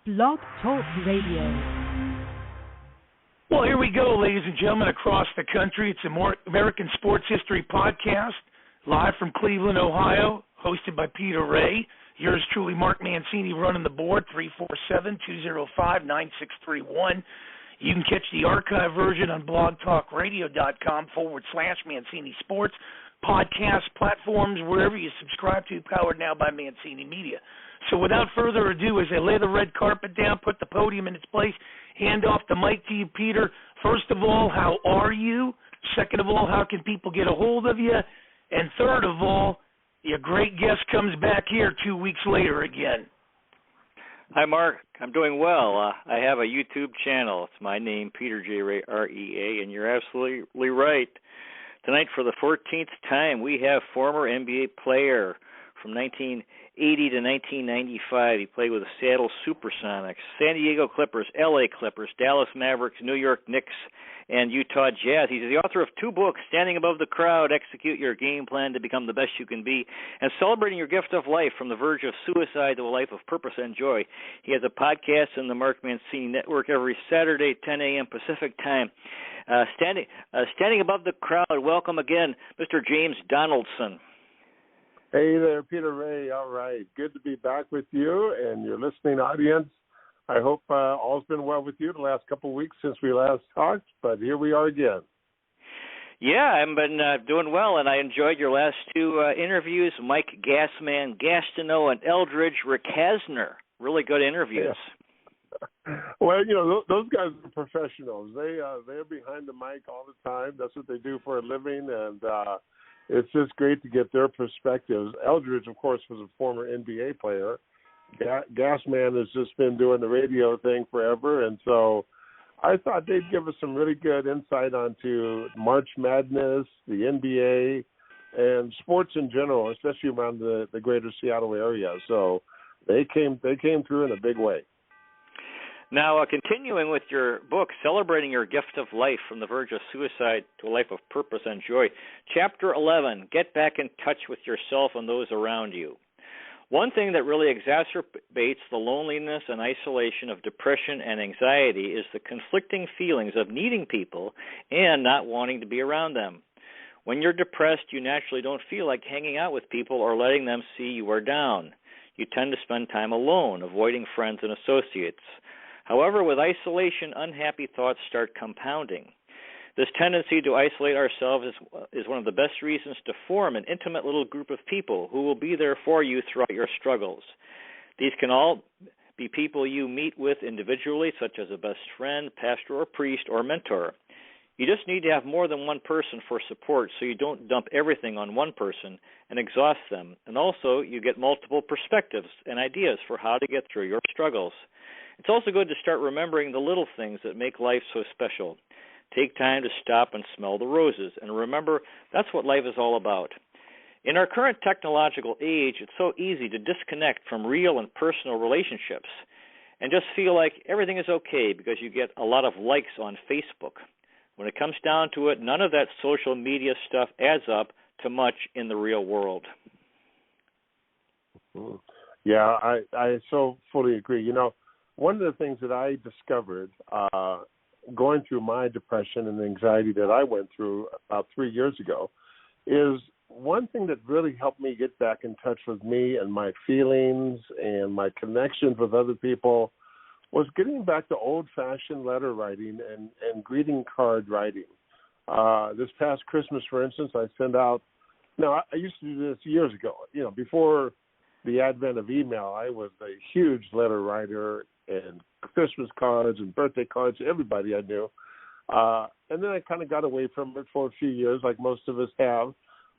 Blog Talk Radio. Well, here we go, ladies and gentlemen, across the country. It's a American Sports History Podcast, live from Cleveland, Ohio, hosted by Peter Ray. Yours truly, Mark Mancini, running the board, 347-205-9631. You can catch the archive version on blogtalkradio.com/Mancini Sports, podcast platforms, wherever you subscribe to, powered now by Mancini Media. So without further ado, as I lay the red carpet down, put the podium in its place, hand off the mic to you, Peter. First of all, how are you? Second of all, how can people get a hold of you? And third of all, your great guest comes back here 2 weeks later again. Hi, Mark. I'm doing well. I have a YouTube channel. It's my name, Peter J. Ray, R-E-A, and you're absolutely right. Tonight, for the 14th time, we have former NBA player from 1980 to 1995. He played with the Seattle Supersonics, San Diego Clippers, L.A. Clippers, Dallas Mavericks, New York Knicks, and Utah Jazz. He's the author of 2 books, Standing Above the Crowd, Execute Your Game Plan to Become the Best You Can Be, and Celebrating Your Gift of Life, From the Verge of Suicide to a Life of Purpose and Joy. He has a podcast on the Mark Mancini Network every Saturday, 10 a.m. Pacific Time. Standing Above the Crowd, welcome again, Mr. James Donaldson. Hey there, Peter Ray. All right. Good to be back with you and your listening audience. I hope all's been well with you the last couple of weeks since we last talked, but here we are again. Yeah, I've been doing well, and I enjoyed your last 2 interviews, Mike Gassman Gastineau and Eldridge Rickasner. Really good interviews. Yeah. Well, you know, those guys are professionals. They're behind the mic all the time. That's what they do for a living, and it's just great to get their perspectives. Eldridge, of course, was a former NBA player. Gassman has just been doing the radio thing forever, and so I thought they'd give us some really good insight onto March Madness, the NBA, and sports in general, especially around the greater Seattle area. So they came through in a big way. Now, continuing with your book, Celebrating Your Gift of Life, From the Verge of Suicide to a Life of Purpose and Joy, Chapter 11, Get Back in Touch with Yourself and Those Around You. One thing that really exacerbates the loneliness and isolation of depression and anxiety is the conflicting feelings of needing people and not wanting to be around them. When you're depressed, you naturally don't feel like hanging out with people or letting them see you are down. You tend to spend time alone, avoiding friends and associates. However, with isolation, unhappy thoughts start compounding. This tendency to isolate ourselves is one of the best reasons to form an intimate little group of people who will be there for you throughout your struggles. These can all be people you meet with individually, such as a best friend, pastor or priest, or mentor. You just need to have more than one person for support so you don't dump everything on one person and exhaust them. And also, you get multiple perspectives and ideas for how to get through your struggles. It's also good to start remembering the little things that make life so special. Take time to stop and smell the roses, and remember, that's what life is all about. In our current technological age, it's so easy to disconnect from real and personal relationships and just feel like everything is okay because you get a lot of likes on Facebook. When it comes down to it, none of that social media stuff adds up to much in the real world. Yeah, I so fully agree. You know, one of the things that I discovered going through my depression and anxiety that I went through about 3 years ago is one thing that really helped me get back in touch with me and my feelings and my connections with other people was getting back to old-fashioned letter writing and greeting card writing. This past Christmas, for instance, I sent out – I used to do this years ago. You know, before the advent of email, I was a huge letter writer and Christmas cards and birthday cards to everybody I knew. And then I kind of got away from it for a few years, like most of us have.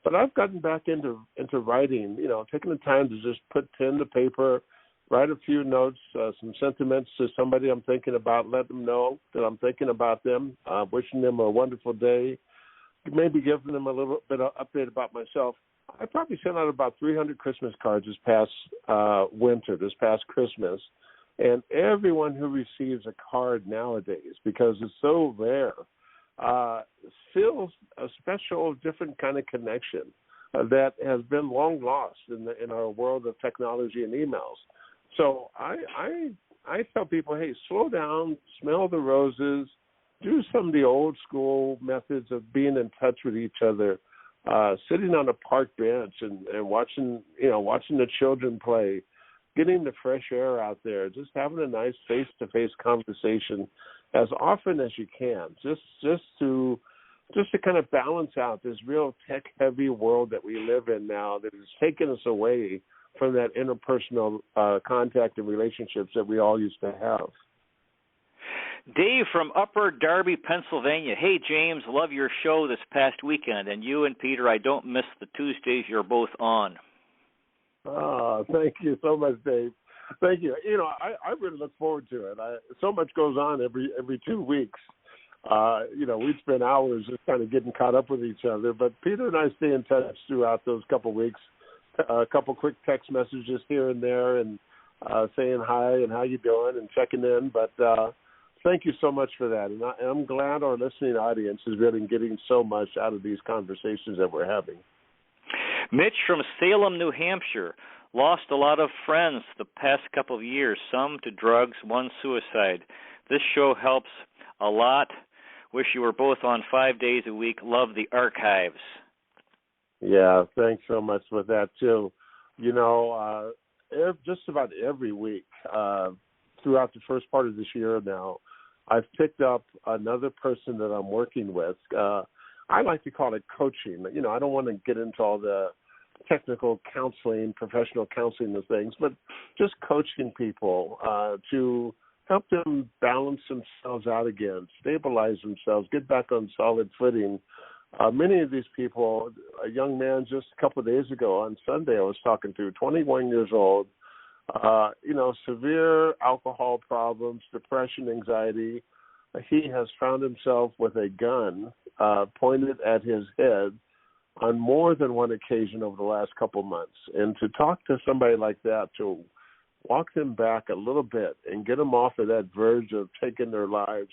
But I've gotten back into writing, you know, taking the time to just put pen to paper, write a few notes, some sentiments to somebody I'm thinking about, let them know that I'm thinking about them, wishing them a wonderful day, maybe giving them a little bit of update about myself. I probably sent out about 300 Christmas cards this past this past Christmas. And everyone who receives a card nowadays, because it's so rare, feels a special, different kind of connection that has been long lost in our world of technology and emails. So I I tell people, hey, slow down, smell the roses, do some of the old school methods of being in touch with each other, sitting on a park bench and watching the children play, getting the fresh air out there, just having a nice face-to-face conversation as often as you can, just to kind of balance out this real tech-heavy world that we live in now that has taken us away from that interpersonal contact and relationships that we all used to have. Dave from Upper Darby, Pennsylvania. Hey, James, love your show this past weekend. And you and Peter, I don't miss the Tuesdays you're both on. Oh, thank you so much, Dave. Thank you. You know, I really look forward to it. So much goes on every 2 weeks. We spend hours just kind of getting caught up with each other. But Peter and I stay in touch throughout those couple of weeks. A couple quick text messages here and there, and saying hi and how you doing and checking in. But thank you so much for that. And I'm glad our listening audience is really getting so much out of these conversations that we're having. Mitch from Salem, New Hampshire. Lost a lot of friends the past couple of years, some to drugs, one suicide. This show helps a lot. Wish you were both on 5 days a week. Love the archives. Yeah, thanks so much for that, too. Just about every week throughout the first part of this year now, I've picked up another person that I'm working with. I like to call it coaching. I don't want to get into all the technical counseling, professional counseling and things, but just coaching people to help them balance themselves out again, stabilize themselves, get back on solid footing. Many of these people, a young man just a couple of days ago on Sunday I was talking to, 21 years old, severe alcohol problems, depression, anxiety. He has found himself with a gun pointed at his head on more than one occasion over the last couple of months. And to talk to somebody like that, to walk them back a little bit and get them off of that verge of taking their lives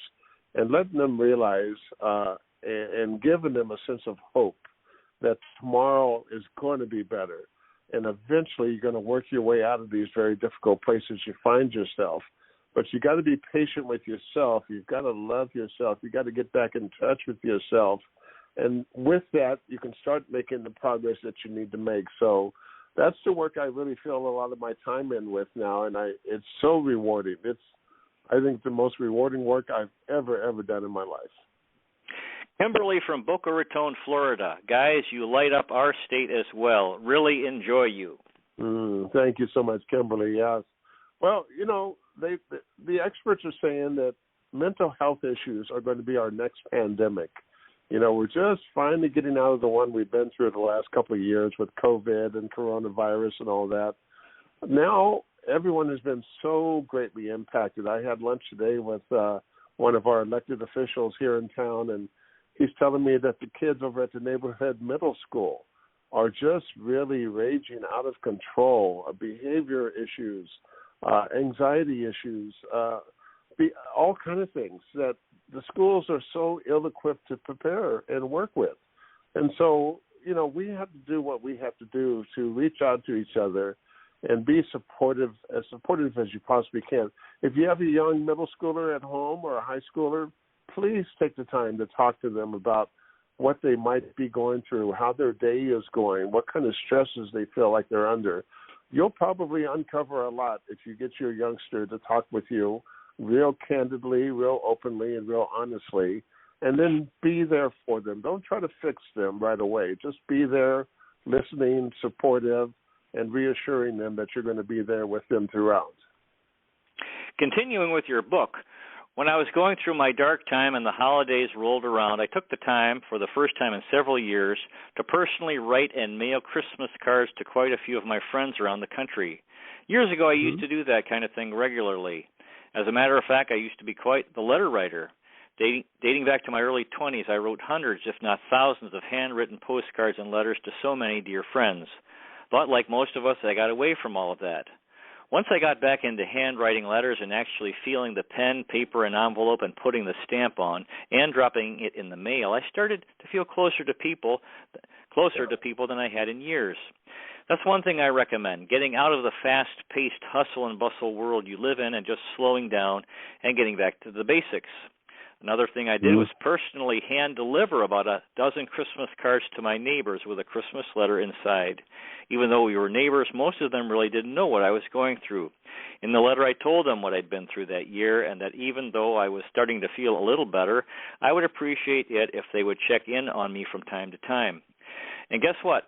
and letting them realize and giving them a sense of hope that tomorrow is going to be better. And eventually you're going to work your way out of these very difficult places you find yourself. But you got to be patient with yourself. You've got to love yourself. You got to get back in touch with yourself. And with that, you can start making the progress that you need to make. So that's the work I really feel a lot of my time in with now, and it's so rewarding. It's, I think, the most rewarding work I've ever done in my life. Kimberly from Boca Raton, Florida. Guys, you light up our state as well. Really enjoy you. Thank you so much, Kimberly. Yes. Well, the experts are saying that mental health issues are going to be our next pandemic. We're just finally getting out of the one we've been through the last couple of years with COVID and coronavirus and all that. Now, everyone has been so greatly impacted. I had lunch today with one of our elected officials here in town, and he's telling me that the kids over at the neighborhood middle school are just really raging out of control, behavior issues, anxiety issues, all kind of things that the schools are so ill-equipped to prepare and work with. And so, we have to do what we have to do to reach out to each other and be supportive as you possibly can. If you have a young middle schooler at home or a high schooler, please take the time to talk to them about what they might be going through, how their day is going, what kind of stresses they feel like they're under. You'll probably uncover a lot if you get your youngster to talk with you real candidly, real openly, and real honestly, and then be there for them. Don't try to fix them right away. Just be there, listening, supportive, and reassuring them that you're going to be there with them throughout. Continuing with your book, when I was going through my dark time and the holidays rolled around, I took the time, for the first time in several years, to personally write and mail Christmas cards to quite a few of my friends around the country. Years ago, I used to do that kind of thing regularly. As a matter of fact, I used to be quite the letter writer. Dating back to my early 20s, I wrote hundreds, if not thousands, of handwritten postcards and letters to so many dear friends. But like most of us, I got away from all of that. Once I got back into handwriting letters and actually feeling the pen, paper, and envelope and putting the stamp on and dropping it in the mail, I started to feel closer to people than I had in years. That's one thing I recommend, getting out of the fast-paced hustle and bustle world you live in and just slowing down and getting back to the basics. Another thing I did was personally hand deliver about a dozen Christmas cards to my neighbors with a Christmas letter inside. Even though we were neighbors, most of them really didn't know what I was going through. In the letter, I told them what I'd been through that year and that even though I was starting to feel a little better, I would appreciate it if they would check in on me from time to time. And guess what?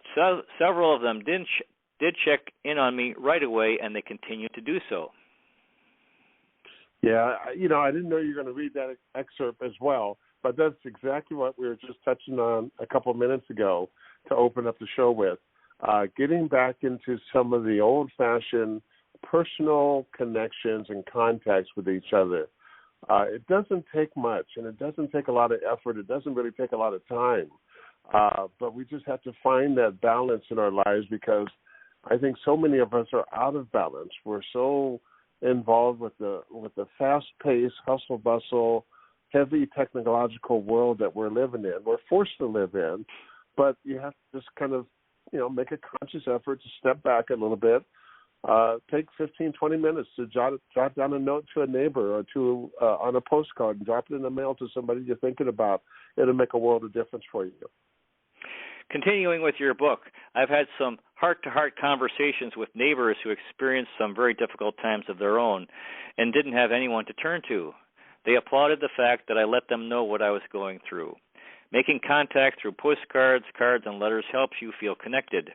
Several of them did check in on me right away, and they continue to do so. Yeah, I didn't know you were going to read that excerpt as well, but that's exactly what we were just touching on a couple of minutes ago to open up the show with. Getting back into some of the old-fashioned personal connections and contacts with each other. It doesn't take much, and it doesn't take a lot of effort. It doesn't really take a lot of time. But we just have to find that balance in our lives because I think so many of us are out of balance. We're so involved with the fast-paced, hustle-bustle, heavy technological world that we're living in. We're forced to live in, but you have to just kind of, make a conscious effort to step back a little bit. Take 15, 20 minutes to jot down a note to a neighbor or to on a postcard and drop it in the mail to somebody you're thinking about. It'll make a world of difference for you. Continuing with your book, I've had some heart-to-heart conversations with neighbors who experienced some very difficult times of their own and didn't have anyone to turn to. They applauded the fact that I let them know what I was going through. Making contact through postcards, cards, and letters helps you feel connected.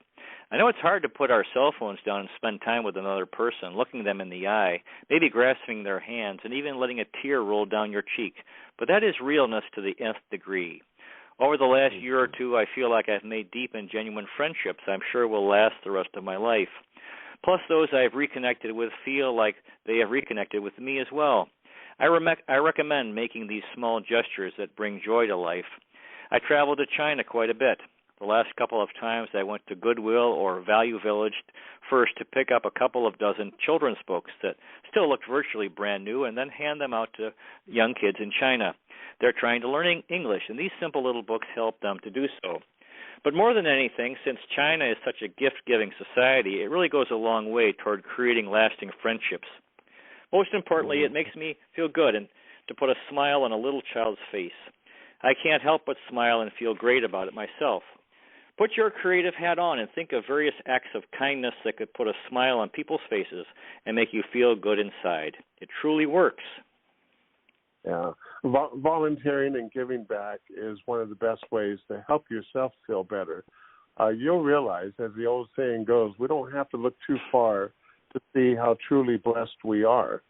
I know it's hard to put our cell phones down and spend time with another person, looking them in the eye, maybe grasping their hands, and even letting a tear roll down your cheek, but that is realness to the nth degree. Over the last year or two, I feel like I've made deep and genuine friendships I'm sure will last the rest of my life. Plus, those I've reconnected with feel like they have reconnected with me as well. I recommend making these small gestures that bring joy to life. I travel to China quite a bit. The last couple of times I went to Goodwill or Value Village first to pick up a couple of dozen children's books that still looked virtually brand new and then hand them out to young kids in China. They're trying to learn English, and these simple little books help them to do so. But more than anything, since China is such a gift-giving society, it really goes a long way toward creating lasting friendships. Most importantly, it makes me feel good and to put a smile on a little child's face. I can't help but smile and feel great about it myself. Put your creative hat on and think of various acts of kindness that could put a smile on people's faces and make you feel good inside. It truly works. Yeah. Volunteering and giving back is one of the best ways to help yourself feel better. You'll realize, as the old saying goes, we don't have to look too far to see how truly blessed we are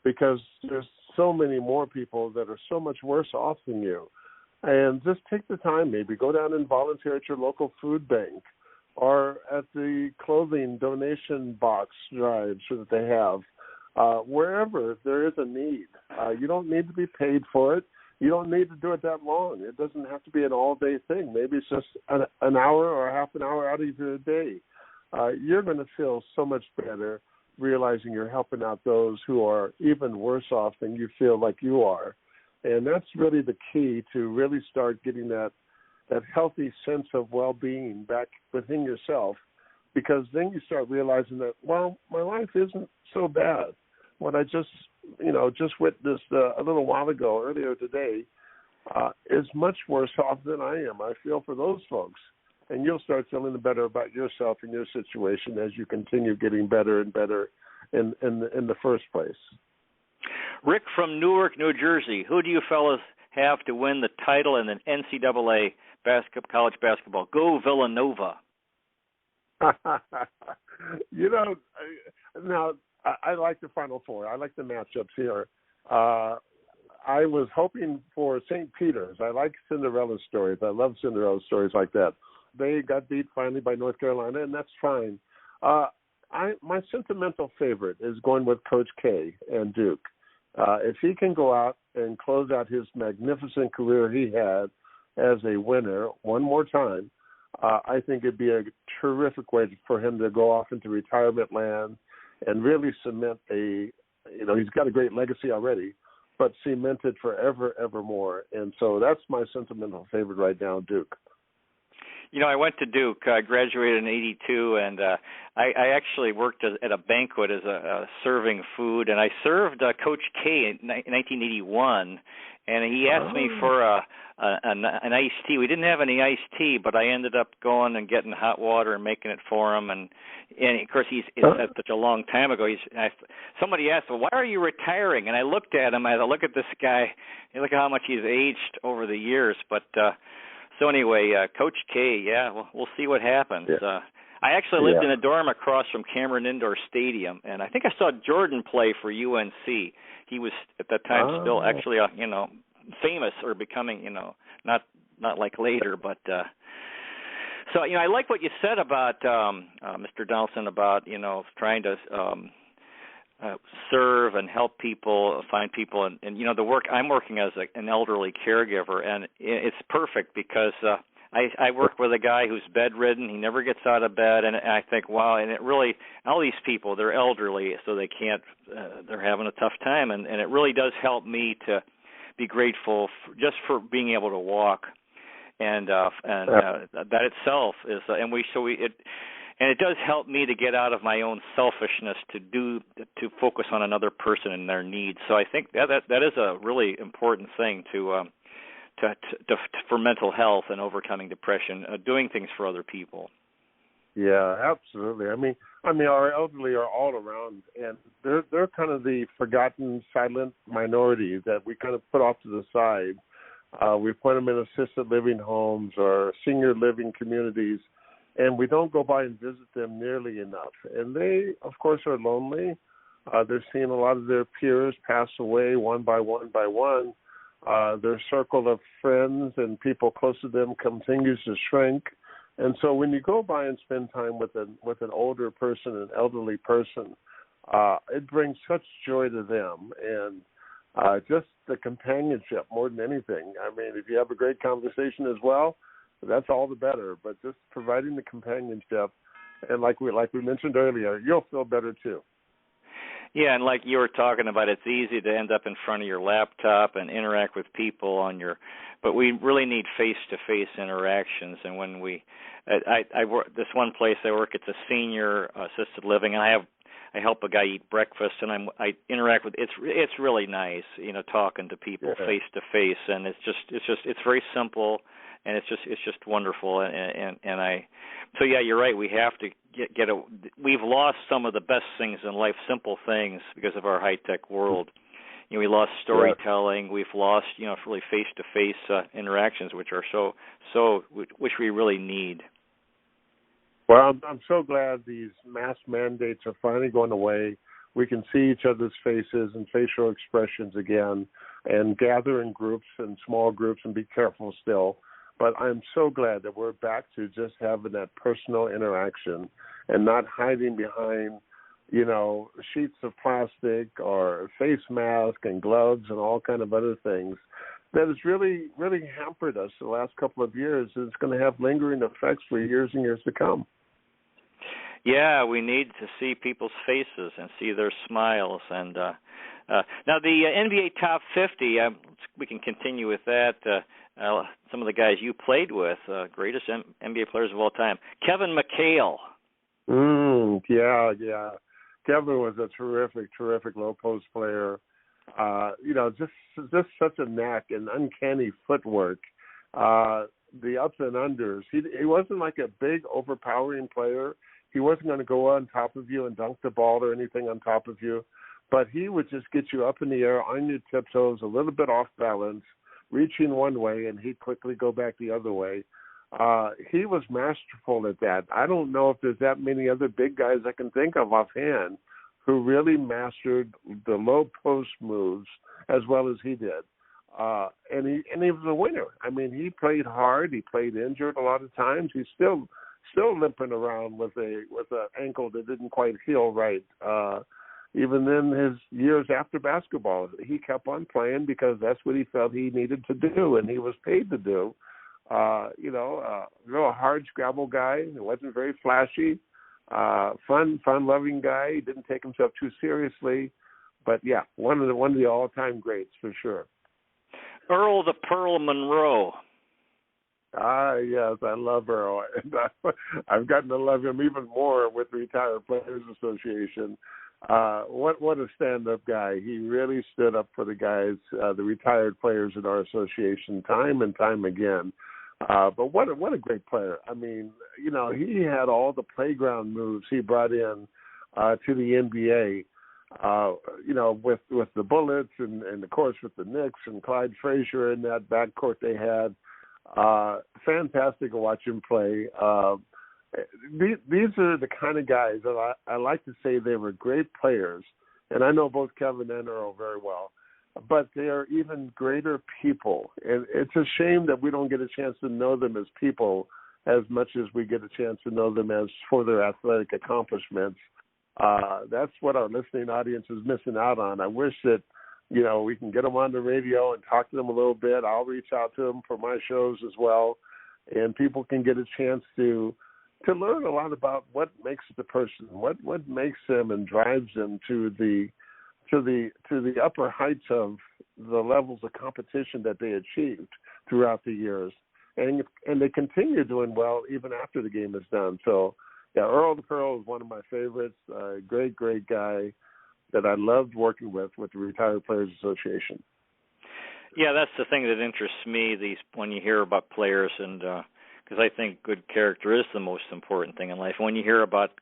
because there's so many more people that are so much worse off than you. And just take the time, maybe go down and volunteer at your local food bank or at the clothing donation box drives that they have. Wherever there is a need. You don't need to be paid for it. You don't need to do it that long. It doesn't have to be an all-day thing. Maybe it's just an hour or half an hour out of your day. You're going to feel so much better realizing you're helping out those who are even worse off than you feel like you are. And that's really the key to really start getting that healthy sense of well-being back within yourself, because then you start realizing that, well, my life isn't so bad. What I just witnessed a little while ago, earlier today, is much worse off than I am. I feel for those folks. And you'll start feeling better about yourself and your situation as you continue getting better and better in the first place. Rick from Newark, New Jersey, who do you fellas have to win the title in an NCAA college basketball? Go Villanova. Now, I like the Final Four. I like the matchups here. I was hoping for St. Peter's. I like Cinderella stories. I love Cinderella stories like that. They got beat finally by North Carolina, and that's fine. My sentimental favorite is going with Coach K and Duke. If he can go out and close out his magnificent career he had as a winner one more time, I think it'd be a terrific way for him to go off into retirement land and really cement he's got a great legacy already, but cement it forever, evermore. And so that's my sentimental favorite right now, Duke. I went to Duke. I graduated in '82, and I actually worked at a banquet as a serving food, and I served Coach K in 1981, and he asked me for an iced tea. We didn't have any iced tea, but I ended up going and getting hot water and making it for him, and of course it's such a long time ago. Somebody asked, "Well, why are you retiring?" And I looked at him. I look at this guy. And look at how much he's aged over the years, but. So anyway, Coach K, we'll see what happens. Yeah. I actually lived in a dorm across from Cameron Indoor Stadium, and I think I saw Jordan play for UNC. He was at that time still actually, famous or becoming, not like later, but. So I like what you said about Mr. Donaldson about trying to. Serve and help people, find people, and the work I'm working as an elderly caregiver, and it's perfect because I work with a guy who's bedridden. He never gets out of bed, and I think, wow, and it really, all these people, they're elderly, so they can't, they're having a tough time, and it really does help me to be grateful just for being able to walk, and that itself is, and it does help me to get out of my own selfishness to focus on another person and their needs. So I think that is a really important thing for mental health and overcoming depression, doing things for other people. Yeah, absolutely. I mean, our elderly are all around, and they're kind of the forgotten, silent minority that we kind of put off to the side. We put them in assisted living homes or senior living communities. And we don't go by and visit them nearly enough. And they, of course, are lonely. They're seeing a lot of their peers pass away one by one by one. Their circle of friends and people close to them continues to shrink. And so when you go by and spend time with an older person, an elderly person, it brings such joy to them. And just the companionship more than anything. I mean, if you have a great conversation as well, that's all the better. But just providing the companionship, and like we mentioned earlier, you'll feel better too. Yeah, and like you were talking about, it's easy to end up in front of your laptop and interact with people but we really need face-to-face interactions. And when I work this one place I work, it's a senior assisted living, and I help a guy eat breakfast, and I interact with. It's really nice, talking to people face to face, and it's very simple. And it's just wonderful, and so you're right. We have to we've lost some of the best things in life, simple things, because of our high tech world. We lost storytelling. We've lost really face to face interactions, which are which we really need. Well, I'm so glad these mask mandates are finally going away. We can see each other's faces and facial expressions again, and gather in groups and small groups and be careful still. But I'm so glad that we're back to just having that personal interaction and not hiding behind, sheets of plastic or face mask and gloves and all kind of other things that has really, really hampered us the last couple of years. And it's going to have lingering effects for years and years to come. Yeah, we need to see people's faces and see their smiles. And now the NBA Top 50, we can continue with that. Some of the guys you played with, greatest NBA players of all time. Kevin McHale. Yeah. Kevin was a terrific low post player. Just such a knack and uncanny footwork. The ups and unders. He wasn't like a big, overpowering player. He wasn't going to go on top of you and dunk the ball or anything on top of you. But he would just get you up in the air on your tiptoes, a little bit off balance, reaching one way, and he'd quickly go back the other way. He was masterful at that. I don't know if there's that many other big guys I can think of offhand who really mastered the low post moves as well as he did. And he was a winner. I mean, he played hard. He played injured a lot of times. He's still limping around with an ankle that didn't quite heal right. Even in his years after basketball, he kept on playing because that's what he felt he needed to do, and he was paid to do. Real hard scrabble guy. He wasn't very flashy. Fun-loving guy. He didn't take himself too seriously. But yeah, one of the all-time greats for sure. Earl the Pearl Monroe. Yes, I love Earl. And I've gotten to love him even more with the Retired Players Association. What a stand-up guy. He really stood up for the guys, the retired players in our association time and time again. But what a great player. I mean, he had all the playground moves he brought in to the NBA. With the Bullets and of course with the Knicks and Clyde Frazier in that backcourt they had. Fantastic to watch him play. These are the kind of guys that I like to say they were great players, and I know both Kevin and Earl very well, but they are even greater people. And it's a shame that we don't get a chance to know them as people as much as we get a chance to know them as for their athletic accomplishments. That's what our listening audience is missing out on. I wish that, we can get them on the radio and talk to them a little bit. I'll reach out to them for my shows as well, and people can get a chance to learn a lot about what makes the person, what makes them and drives them to the upper heights of the levels of competition that they achieved throughout the years, and they continue doing well even after the game is done. So, yeah, Earl the Pearl is one of my favorites. Great guy that I loved working with the Retired Players Association. Yeah, that's the thing that interests me. When you hear about players, and because I think good character is the most important thing in life. When you hear about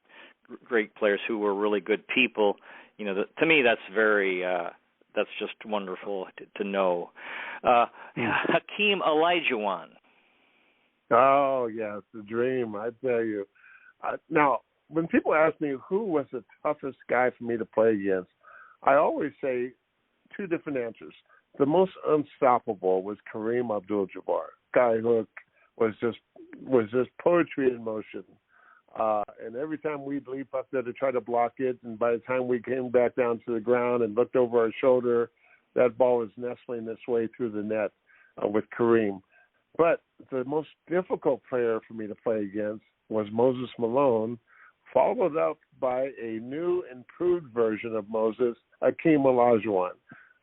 great players who were really good people, to me that's very that's just wonderful to know. Hakeem Olajuwon. Oh yes, the dream. I tell you. Now, when people ask me who was the toughest guy for me to play against, I always say two different answers. The most unstoppable was Kareem Abdul-Jabbar. Guy Hook was just poetry in motion. And every time we'd leap up there to try to block it, and by the time we came back down to the ground and looked over our shoulder, that ball was nestling its way through the net with Kareem. But the most difficult player for me to play against was Moses Malone, followed up by a new, improved version of Moses, Hakeem Olajuwon.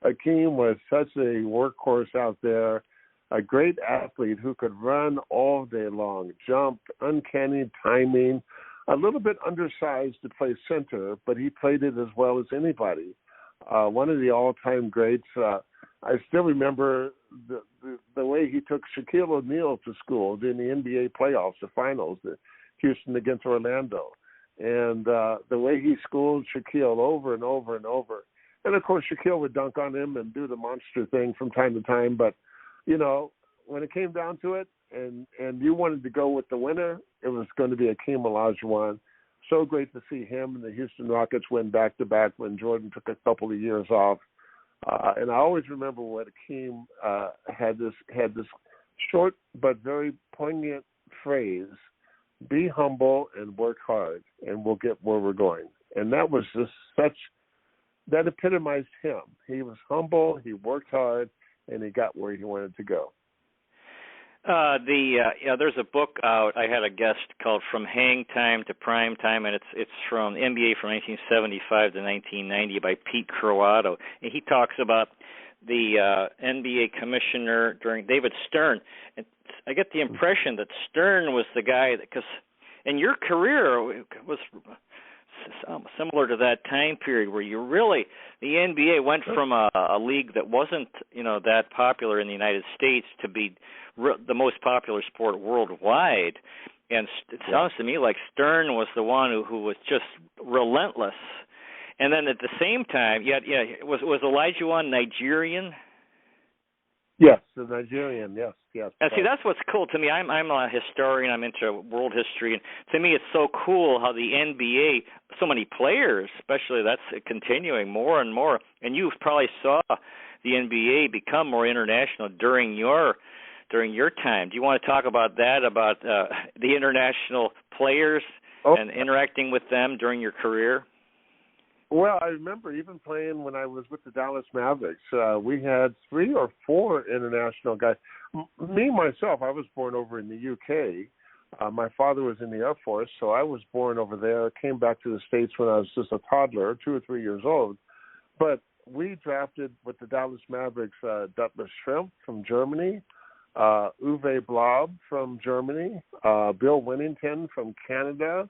Hakeem was such a workhorse out there, a great athlete who could run all day long, jump, uncanny timing, a little bit undersized to play center, but he played it as well as anybody. One of the all-time greats. I still remember the way he took Shaquille O'Neal to school during the NBA playoffs, the finals, the Houston against Orlando. And the way he schooled Shaquille over and over and over. And, of course, Shaquille would dunk on him and do the monster thing from time to time. But, when it came down to it and you wanted to go with the winner, it was going to be Hakeem Olajuwon. So great to see him and the Houston Rockets win back-to-back when Jordan took a couple of years off. And I always remember what Hakeem had this short but very poignant phrase: "Be humble and work hard, and we'll get where we're going." And that was just that epitomized him. He was humble, he worked hard, and he got where he wanted to go. There's a book out. I had a guest called From Hang Time to Prime Time, and it's from NBA from 1975 to 1990 by Pete Croatto, and he talks about the NBA commissioner during David Stern. And I get the impression that Stern was the guy because, and your career was similar to that time period where the NBA went from a league that wasn't that popular in the United States to be the most popular sport worldwide. And it sounds to me like Stern was the one who was just relentless. And then at the same time, was Olajuwon Nigerian? Yes, the Nigerian, yes. And see, that's what's cool to me. I'm a historian. I'm into world history, and to me, it's so cool how the NBA, so many players, especially, that's continuing more and more. And you probably saw the NBA become more international during your time. Do you want to talk about that, about the international players and interacting with them during your career? Well, I remember even playing when I was with the Dallas Mavericks. We had 3 or 4 international guys. Me, myself, I was born over in the UK. My father was in the Air Force, so I was born over there. Came back to the States when I was just a toddler, 2 or 3 years old. But we drafted with the Dallas Mavericks Detlef Schrempf from Germany, Uwe Blab from Germany, Bill Winnington from Canada,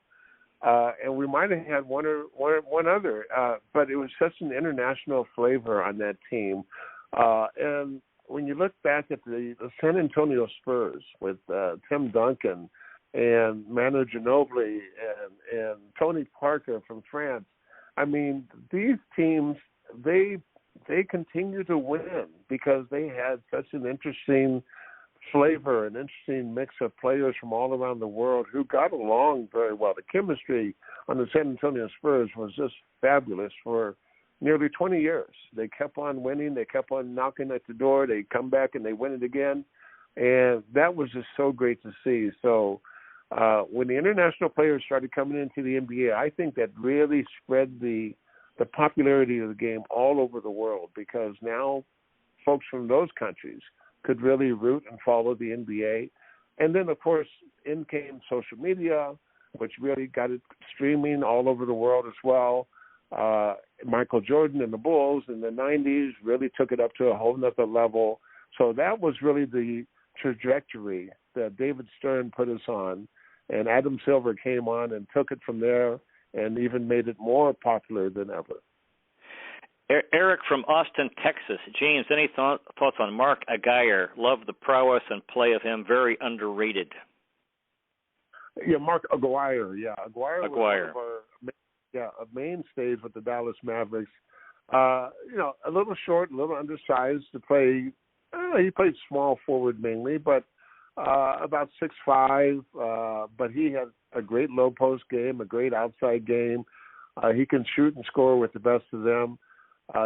and we might have had one other, but it was such an international flavor on that team. And when you look back at the San Antonio Spurs with Tim Duncan and Manu Ginobili and Tony Parker from France, I mean, these teams, they continue to win because they had such an interesting flavor, an interesting mix of players from all around the world who got along very well. The chemistry on the San Antonio Spurs was just fabulous for nearly 20 years. They kept on winning. They kept on knocking at the door. They come back and they win it again. And that was just so great to see. So when the international players started coming into the NBA, I think that really spread the popularity of the game all over the world, because now folks from those countries could really root and follow the NBA. And then, of course, in came social media, which really got it streaming all over the world as well. Michael Jordan and the Bulls in the 90s really took it up to a whole nother level. So that was really the trajectory that David Stern put us on. And Adam Silver came on and took it from there and even made it more popular than ever. Eric from Austin, Texas. James, any thoughts on Mark Aguirre? Love the prowess and play of him. Very underrated. Yeah, Mark Aguirre. Yeah, Aguirre. Was one of our, mainstays with the Dallas Mavericks. A little short, a little undersized to play. He played small forward mainly, but about 6'5". But he had a great low post game, a great outside game. He can shoot and score with the best of them.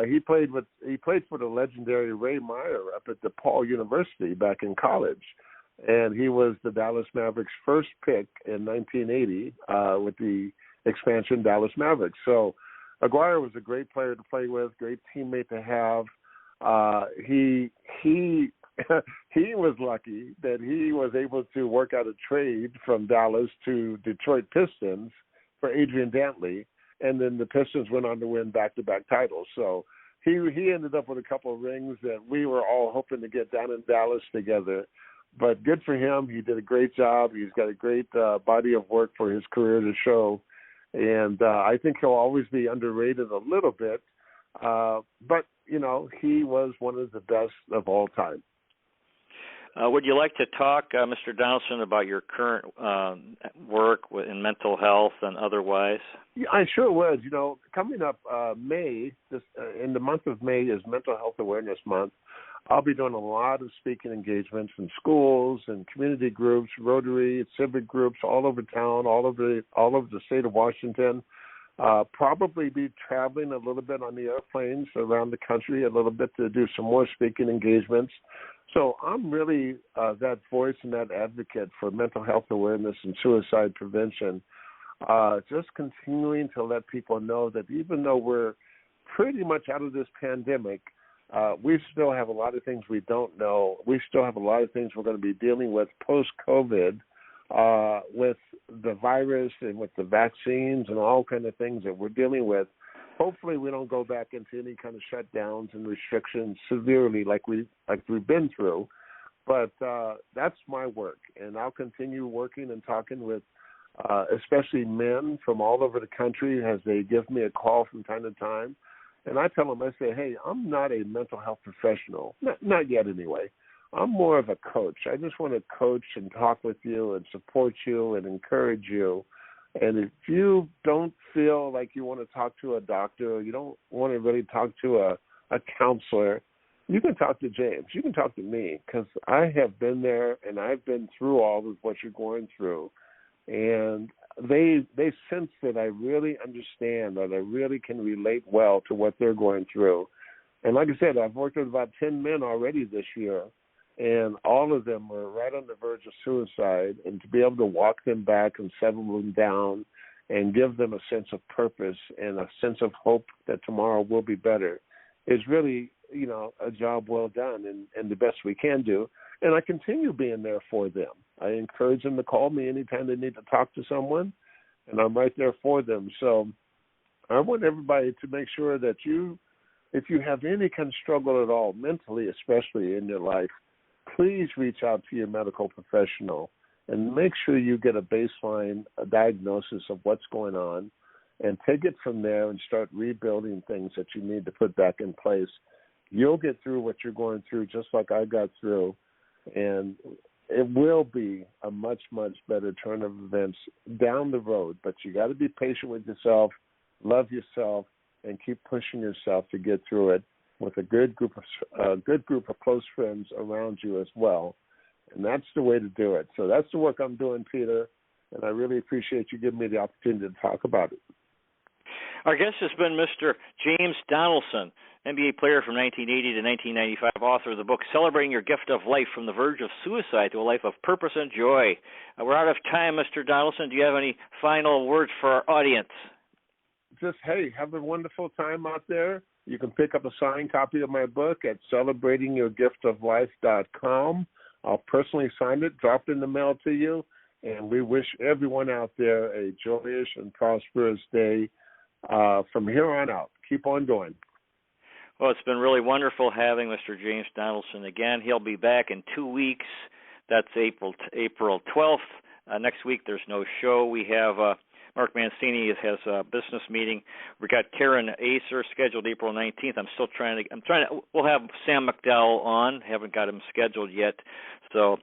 He played for the legendary Ray Meyer up at DePaul University back in college, and he was the Dallas Mavericks' first pick in 1980 with the expansion Dallas Mavericks. So Aguirre was a great player to play with, great teammate to have. He was lucky that he was able to work out a trade from Dallas to Detroit Pistons for Adrian Dantley. And then the Pistons went on to win back-to-back titles. So he ended up with a couple of rings that we were all hoping to get down in Dallas together. But good for him. He did a great job. He's got a great body of work for his career to show. And I think he'll always be underrated a little bit. But, he was one of the best of all time. Would you like to talk, Mr. Donaldson, about your current work in mental health and otherwise? Yeah, I sure would. Coming up May, in the month of May is Mental Health Awareness Month. I'll be doing a lot of speaking engagements in schools and community groups, Rotary, civic groups all over town, all over the state of Washington. Probably be traveling a little bit on the airplanes around the country a little bit to do some more speaking engagements. So I'm really that voice and that advocate for mental health awareness and suicide prevention, just continuing to let people know that even though we're pretty much out of this pandemic, we still have a lot of things we don't know. We still have a lot of things we're going to be dealing with post-COVID, with the virus and with the vaccines and all kind of things that we're dealing with. Hopefully we don't go back into any kind of shutdowns and restrictions severely like we've been through. But that's my work, and I'll continue working and talking with especially men from all over the country as they give me a call from time to time. And I tell them, I say, hey, I'm not a mental health professional, not yet anyway. I'm more of a coach. I just want to coach and talk with you and support you and encourage you. And if you don't feel like you want to talk to a doctor, or you don't want to really talk to a counselor, you can talk to James. You can talk to me, because I have been there and I've been through all of what you're going through. And they sense that I really understand, that I really can relate well to what they're going through. And like I said, I've worked with about 10 men already this year, and all of them were right on the verge of suicide. And to be able to walk them back and settle them down and give them a sense of purpose and a sense of hope that tomorrow will be better is really, a job well done and the best we can do. And I continue being there for them. I encourage them to call me anytime they need to talk to someone, and I'm right there for them. So I want everybody to make sure that if you have any kind of struggle at all, mentally especially in your life, please reach out to your medical professional and make sure you get a baseline a diagnosis of what's going on, and take it from there and start rebuilding things that you need to put back in place. You'll get through what you're going through just like I got through, and it will be a much, much better turn of events down the road. But you got to be patient with yourself, love yourself, and keep pushing yourself to get through it with a good group of close friends around you as well. And that's the way to do it. So that's the work I'm doing, Peter, and I really appreciate you giving me the opportunity to talk about it. Our guest has been Mr. James Donaldson, NBA player from 1980 to 1995, author of the book Celebrating Your Gift of Life from the Verge of Suicide to a Life of Purpose and Joy. We're out of time, Mr. Donaldson. Do you have any final words for our audience? Just, hey, have a wonderful time out there. You can pick up a signed copy of my book at celebratingyourgiftoflife.com. I'll personally sign it, drop it in the mail to you, and we wish everyone out there a joyous and prosperous day from here on out. Keep on going. Well, it's been really wonderful having Mr. James Donaldson again. He'll be back in 2 weeks. That's April 12th. Next week there's no show. We have Mark Mancini has a business meeting. We got Karen Acer scheduled April 19th. We'll have Sam McDowell on. Haven't got him scheduled yet. So,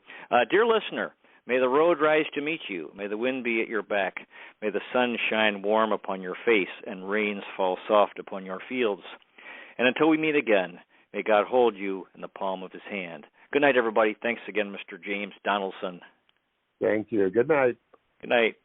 dear listener, may the road rise to meet you. May the wind be at your back. May the sun shine warm upon your face and rains fall soft upon your fields. And until we meet again, may God hold you in the palm of his hand. Good night, everybody. Thanks again, Mr. James Donaldson. Thank you. Good night. Good night.